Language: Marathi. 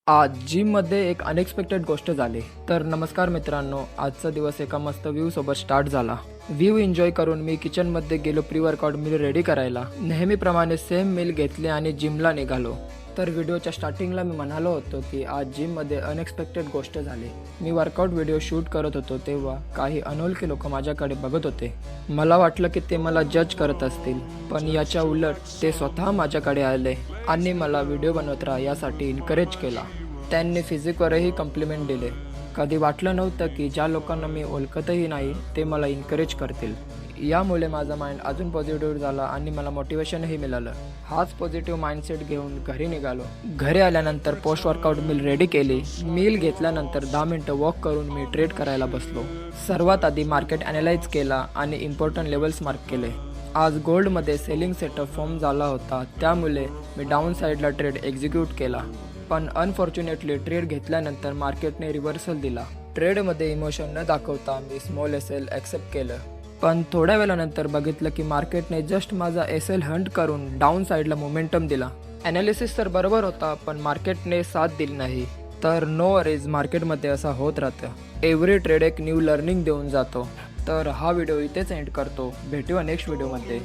आज जिममध्ये एक अनएक्सपेक्टेड गोष्ट झाली. तर नमस्कार मित्रांनो, आजचा दिवस एका मस्त व्ह्यू सोबत स्टार्ट झाला. व्ह्यू एन्जॉय करून मी किचनमध्ये गेलो प्री वर्कआउट मील रेडी करायला. नेहमीप्रमाणे सेम मील घेतले आणि जिमला निघालो. तर व्हिडिओच्या स्टार्टिंगला मी म्हणालो होतो की आज जिममध्ये अनएक्सपेक्टेड गोष्ट झाली. मी वर्कआउट व्हिडिओ शूट करत होतो तेव्हा काही अनोळखी लोक माझ्याकडे बघत होते. मला वाटलं की ते मला जज करत असतील, पण याच्या उलट ते स्वतः माझ्याकडे आले आणि मला व्हिडिओ बनवत राहा यासाठी एनकरेज केला. त्यांनी फिजिकवरही कॉम्प्लिमेंट दिले. कधी वाटलं नव्हतं की ज्या लोकांना मी ओळखतही नाही ते मला एनकरेज करतील. यामुळे माझा माइंड अजून पॉझिटिव्ह झाला आणि मला मोटिवेशनही मिळालं. हाच पॉझिटिव्ह माइंडसेट घेऊन घरी निघालो. घरी आल्यानंतर पोस्ट वर्कआउट मील रेडी केली. मील घेतल्यानंतर 10 मिनिटं वॉक करून मी ट्रेड करायला बसलो. सर्वात आधी मार्केट ॲनालाइज केला आणि इम्पॉर्टंट लेवल्स मार्क केले. आज गोल्डमध्ये सेलिंग सेटअप फॉर्म झाला होता, त्यामुळे मी डाऊन साईडला ट्रेड एक्झिक्यूट केला. पण अनफॉर्च्युनेटली ट्रेड घेतल्यानंतर मार्केटने रिव्हर्सल दिला. ट्रेडमध्ये इमोशन न दाखवता मी स्मॉल एल ॲक्सेप्ट केलं. पण थोड्या वेळानंतर बघितलं की मार्केटने जस्ट माझा एल हंट करून डाऊन साईडला मोमेंटम दिला. ॲनालिसिस तर बरोबर होता, पण मार्केटने साथ दिली नाही. तर नो वरीज, मार्केटमध्ये असं होत राहतं. एव्हरी ट्रेड एक न्यू लर्निंग देऊन जातो. तर हा व्हिडिओ इथेच एंड करतो. भेटूया नेक्स्ट व्हिडिओमध्ये.